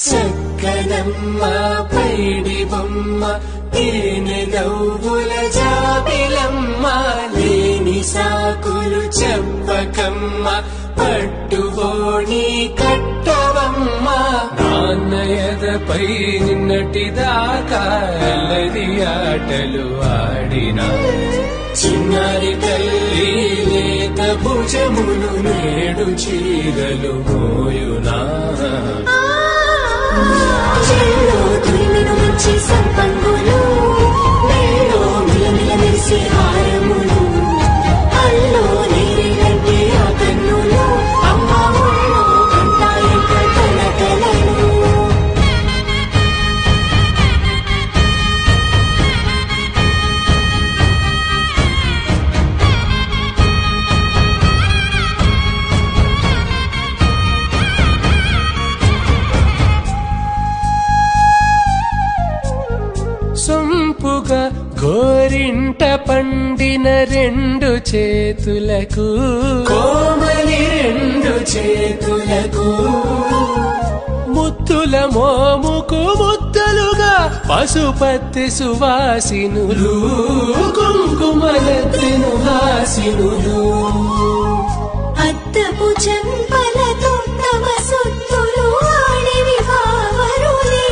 చక్కనమ్మ పైడి బొమ్మ తేనె నవ్వుల జాబిలమ్మ లేని సాకులు చెప్పకమ్మ పట్టుబోణి కట్టవమ్మ నాన్నయదపై నిన్నటిదాకా అల్లరి ఆటలు ఆడినా చిన్నారి తల్లి లేత భుజములు నేడు చీరలు మోయునా చెల్లో తురిమిన మంచి సంపంగులు మేలో మిలమిల మెరిసే హారములు అల్లో నీరిలంటే ఆ కన్నులు అమ్మ ఒళ్ళో కంటాయంట కలకలను సొంపుగా గోరింట పండిన రెండు చేతులకు కోమలి రెండు చేతులకు ముత్తుల మోముకు ముద్దలుగా పసుపత్తి సువాసినులు కుంకుమలెత్తిను హాసినులు అద్దపు చెంపలతో తమ సొత్తులు ఆడివి భావరులే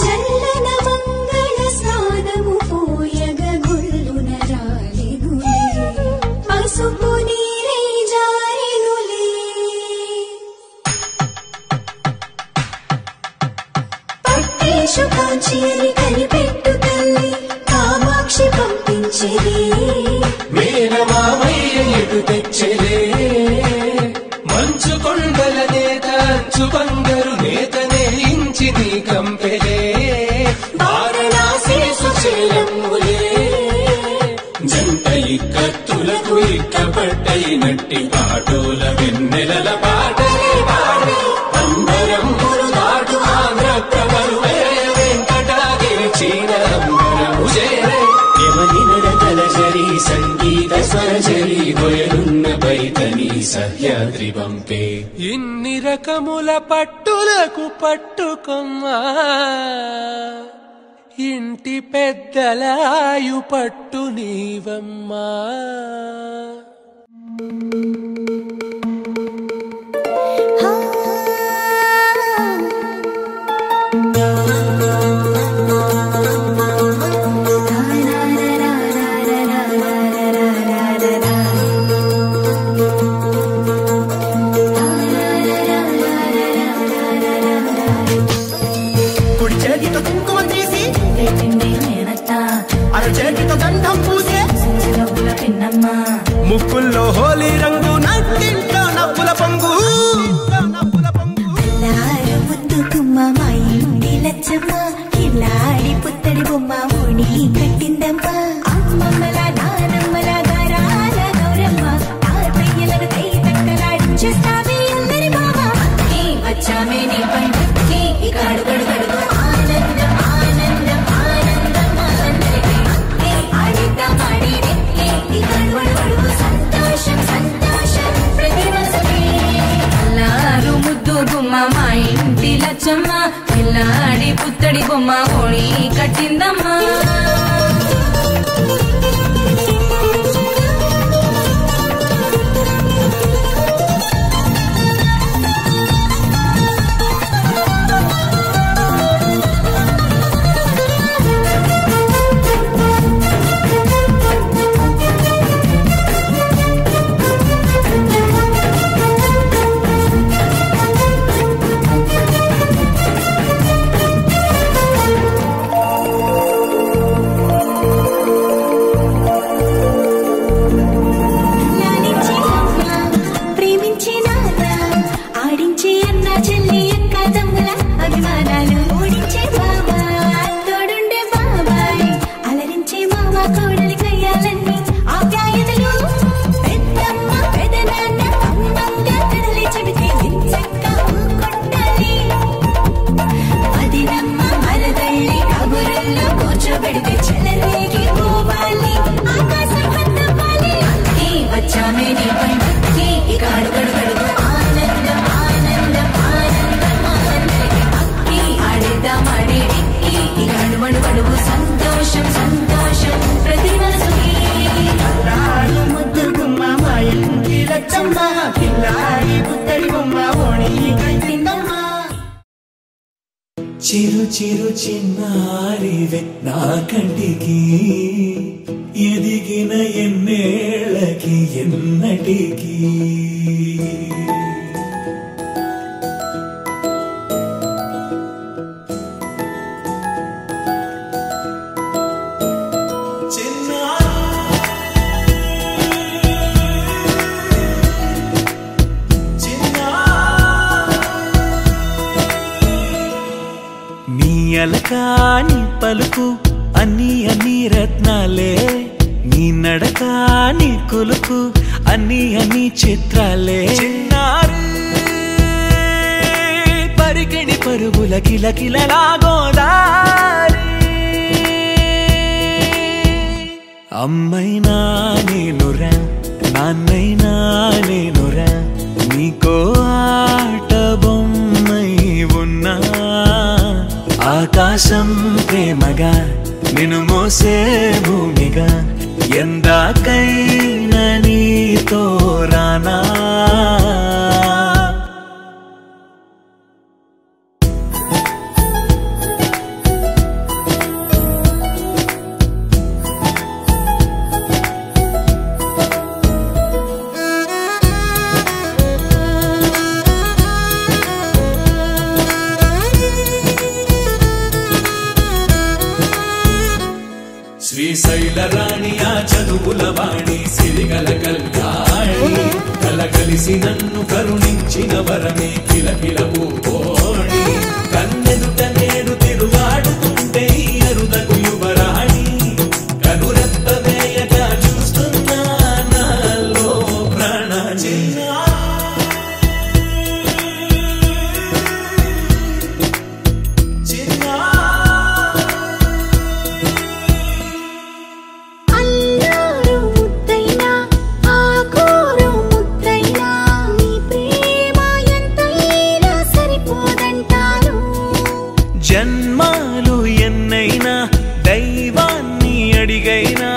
జల్లన మంగళ స్నానము పోయగ గుల్లున రాలినులే పసుపు నీరే జారినులే పట్టేశు కాంచిని కనిపెట్టు తల్లి కామాక్షి పంపించేది మేనమామయ్య ఎటు తెచ్చలే మంచు కొండల నేత అంచు బంగారు నేత నేయించి నీ కంపెలే వారణాసి సుశీలమ్ములే జంట ఇక్కత్తులకు ఇక్కపట్టయినట్టి పాటోల వెన్నెలల పాటలే పాడే అంబరమ్ములు దాటు ఆంధ్ర ప్రభలు వెంకటాగిరి చీన అంబరము చేరే యమని నడకల జరి సంగీత స్వరజరి గొయలున్న బైతని సహ్యాద్రి పంపే ఇన్ని రకముల పట్టులకు పట్టుకొమ్మా ఇంటి పెద్దలాయు పట్టు నీవమ్మా కుడి చేతితో కుంకుమ తీసి అర చేతితో గంధం పూసే ముక్కుల్లో హోలీ రంగు నట్టింట్లో నవ్వుల పొంగు ముద్దుకుమ్మ మా ఇంటి లచ్చమ్మ కిల్లాడి పుత్తడి బొమ్మ ఓణి కట్టిందమ్మ అమ్మమ్మల నానమ్మల గారాల గౌరమ్మ తాతయ్యలను కై తక్కలాడించేస్తావే అందరి బావ వచ్చామే నీ పండుగకి ఇక అడుగడుగడుగు ఆనందం ఆనందం ఆనందం ఆనందరికీ ఆడిద్దాం ఆడినే ఇక అడుగడుగడుగు సంతోషం సంతోషం ప్రతి మనసుకి అల్లారు ముద్దు గుమ్మ మా ఇంటి లచ్చమ్మ పిల్లాడి పుత్తడి బొమ్మ ఓణి కట్టిందమ్మా కిల్లాడి పుత్తడి బొమ్మ ఓణి కట్టిందమ్మా. చిరు చిరు చిన్నారివే నా కంటికి ఎదిగిన ఎన్నేళ్ళకి ఎన్నటికి అలకాని పలుకు అన్ని అన్ని రత్నాలే నీ నడక నీ కులుకు అన్ని అన్ని చిత్రాలే చిన్నారు పరికిణి పరుగుల కిలకిలలా గోదారి అమ్మైనా నేనురా నాన్నైనా నేనురా నీకో ఆట బొమ్మై ఉన్నా ఆకాశం ప్రేమగా నిన్ను మోసే భూమిగా ఎందాకైనా నీతో రానా శ్రీశైల రాణి ఆ చదువుల వాణి సిరిగల కళ్యాణి కలగలిసి నన్ను కరుణించిన వరమే కిలకిల పూకోణి కన్నెదుట నేడు తిరుగాడుతుంటే అరుదకు యువరాణి కనురెప్ప వేయగా చూస్తున్నా నాలో ప్రాణ జన్మాలు ఎన్నైనా దైవాన్ని అడిగైనా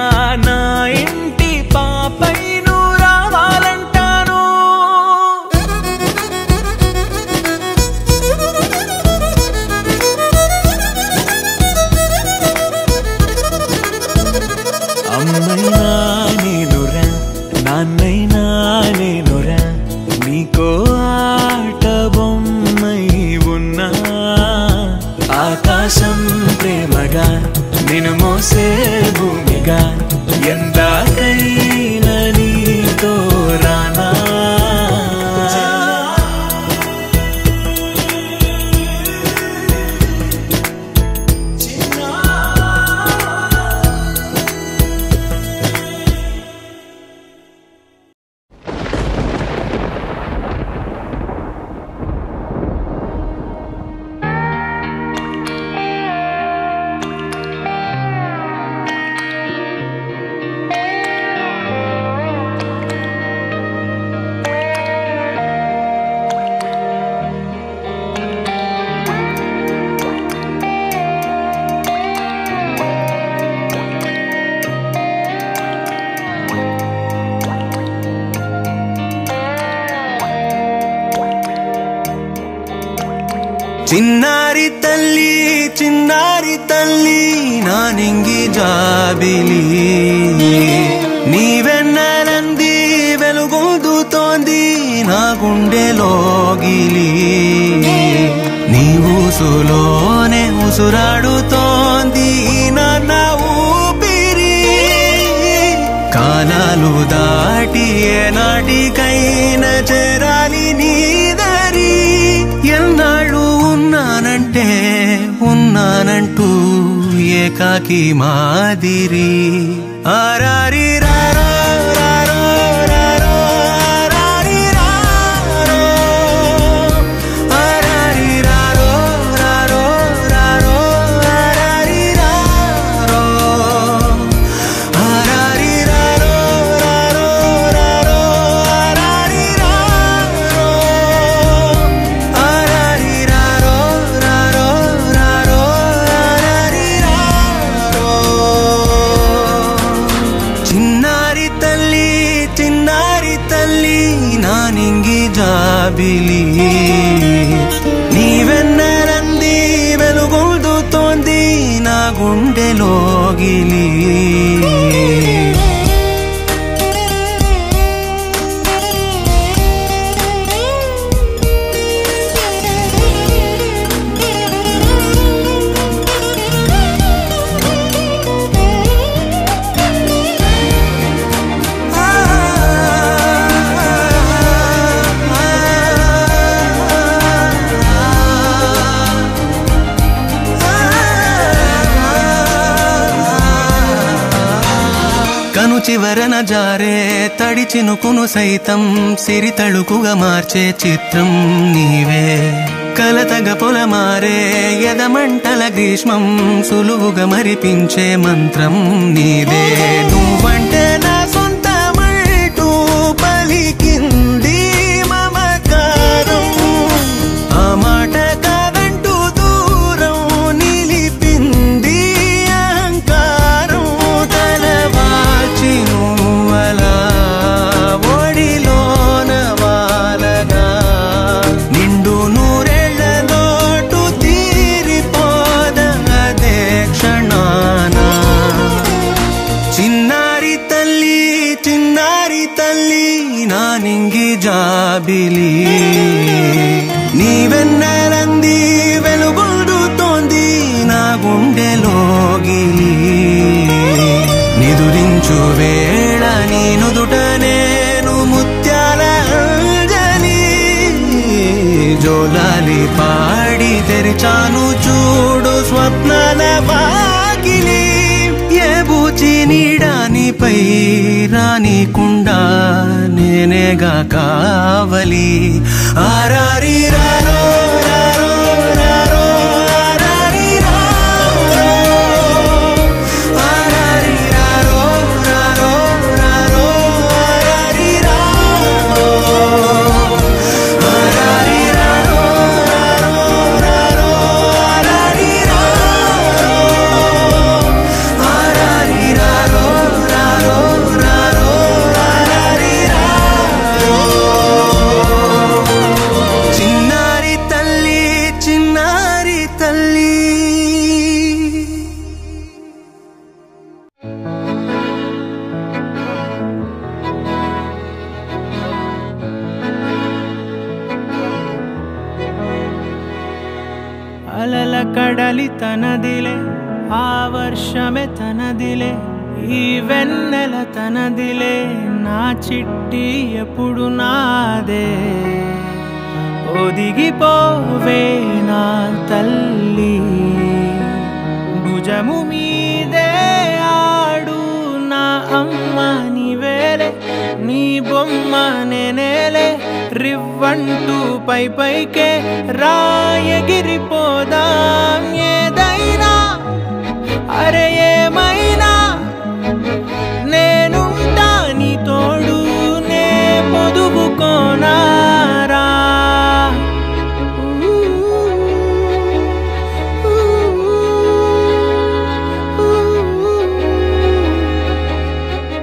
నా ఇంటి పాపైను రావాలంటాను అమ్మైనా నేనురా నాన్నైనా నేనురా నీకో ఆట బొమ్మై ఉన్నా ఆకాశం ప్రేమగా నిన్ను మోసే భూమిగా ఎందాకైనా నీతో రానా చిన్నారి తల్లి నా నింగి జాబిలి నీవెన్నెలంది వెలుగొందుతోంది నా గుండెలోగిలి నీ ఊసులోనే ఉసురాడుతోంది నా ఊపిరి కాలాలు దాటి ఏనాటికైనా చేరాలి నీ దరి ఎన్నాళ్ళు ఉన్నానంటూ ఏకాకి మాదిరి ఆరారి రారో రారో రారో ఆరారి రారో ఆరారి రారో రారో రారో ఆరారి రారో ఆరారి రారో రారో రారో ఆరారి రారో ఆరారి రారో రారో రారో ఆరారి రారో చిన్నారి తల్లి జాబిలి నీవెన్నెలంది వెలుగొందుతోంది నా గుండెలోగిలి చివరన జారే తడి చినుకును సైతం సిరి తళుకుగా మార్చే చిత్రం నీవే కలతగ పొలమారే ఎదమంటల గ్రీష్మం సులువుగా మరిపించే మంత్రం నీదే నువ్వంటే నా సొంతమంటూ పలికింది మమకారం ఆ మాట కాదంటూ దూరం నిలిపింది అహంకారం తలవాచి నువ్వలా ఒడిలోన వాలగా నిండు నూరేళ్ల లోటు తీరిపోదదే క్షణాన చిన్నారి తల్లి నా నింగి జాబిలి నీవెన్నెలంది వెలుగొందుతోంది నా గుండెలోగిలి నిదురించు వేళ నీ నుదుట నేను ముత్యాల అంజలి జోలాలి పాడి తెరిచాను చూడు స్వప్నాల వాకిలి ఏ బూచి నీడానిపై రానికుండా నేనేగా కావలి ఆరారి రారో రారో రారో ఆరారి రారో ఆరారి రారో రారో రారో ఆరారి రారో ఆరారి రారో రారో రారో ఆరారి రారో ఆరారి రారో రారో రారో ఆరారి రారో చిన్నారి తల్లి అలల కడలి తనదిలే ఆ వర్షమే తనదిలే ఈ వెన్నెల తనదిలే నా చిట్టి ఎప్పుడు నాదే ఒదిగిపోవే నా తల్లి భుజము మీదే ఆడు నా అమ్మ నీవేలే నీ బొమ్మ నేనేలే రివ్వంటూ పైకే రాయగిరిపోదాం ఏదైనా అరే ఏమైనా నేనుంటా నీ తోడు నే పొదుపుకోనారా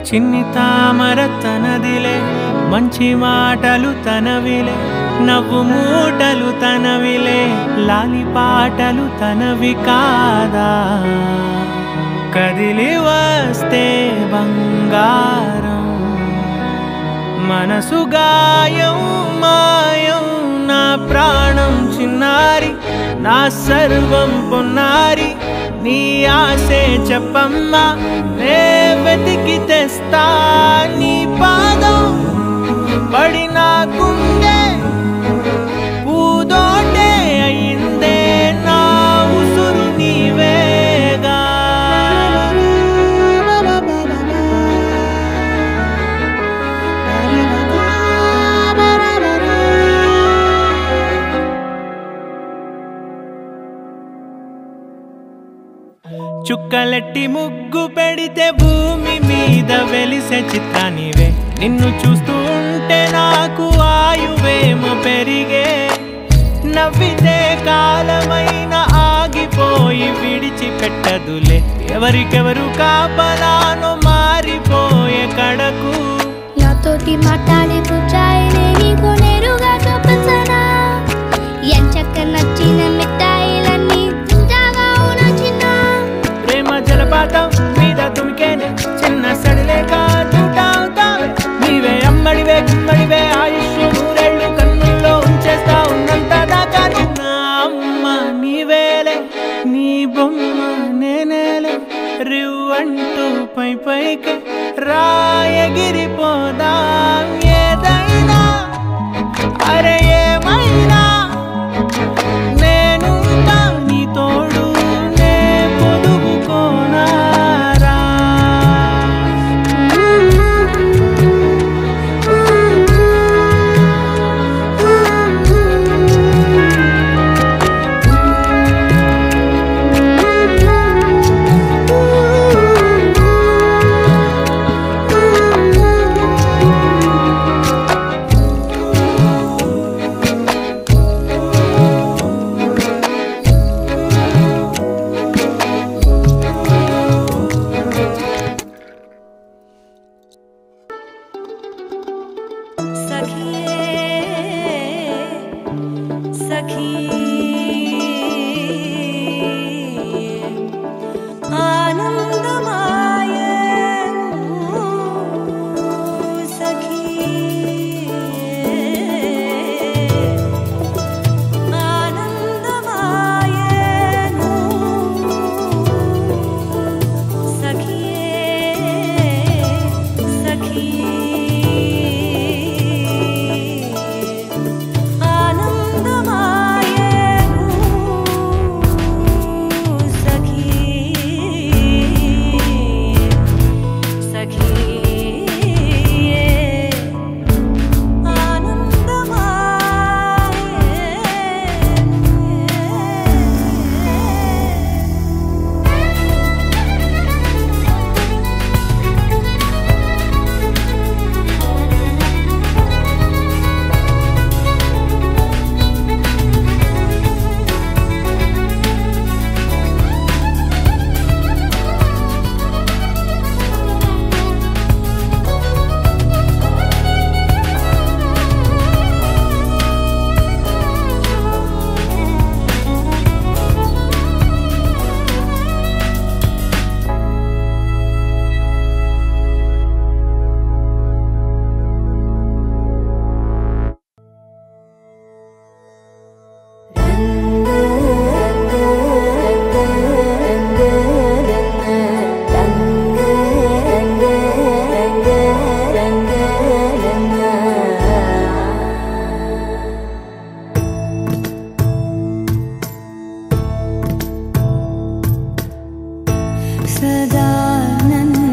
చిన్ని తామర తనదిలే మంచి మాటలు తనవిలే నవ్వు మూటలు తనవిలే లాలి పాటలు తనవి కాదా కదిలి వస్తే బంగారం మనసు గాయం మాయం నా ప్రాణం చిన్నారి నా సర్వం పొన్నారి నీ ఆశే చెప్పమ్మా నే వెతికి తెస్తా నీ పాదం పడిన గుండె పూదోటే అయిందే నా ఉసురు నీవేగా చుక్కలెట్టి ముగ్గు పెడితే భూమి మీద వెలిసే చిత్రానివే నిన్ను చూస్తూ ఉంటే నాకు ఆయువేమో పెరిగే నవ్వితే కాలమైన ఆగిపోయి విడిచిపెట్టదులే ఎవరికెవరు కాపలానో మారిపోయే కడకు నాతోటి మాట్లాడే పుచ్చాయిలే నీకు నేరుగా చెప్ప పైకి రాయగిరిపోదాం ఏదైనా అరే ఏమైనా నేనుంటా నీ తోడు నే పొదుపుకోనారా సదా నన్ను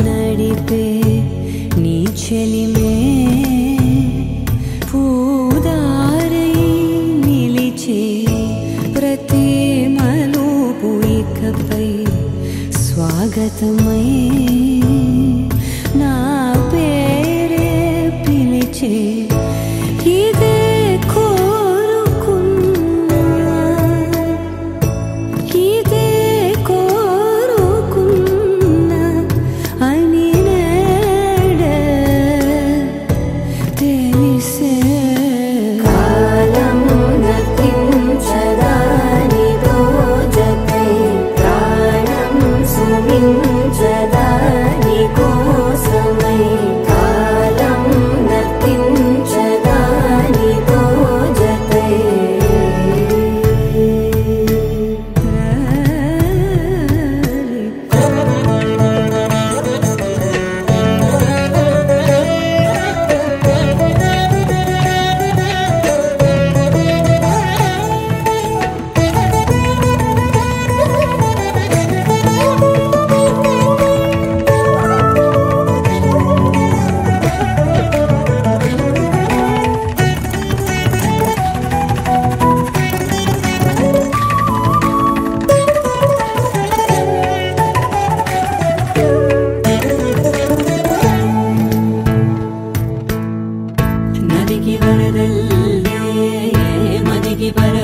నడిపే నీ చెలిమే పూదారై నిలిచే ప్రతి మలుపు ఇకపై స్వాగతమై నా పేరే పిలిచే ఇదే కోరుకున్నా ఇదే కోరుకున్నా అని నేడే తెలిసే కాలం నతించదా నీతో జతై ప్రాణం సుమించదా నీ కోసమై కాలం నతించదా నీతో జతై నదికి వరదల్లే మదికి పర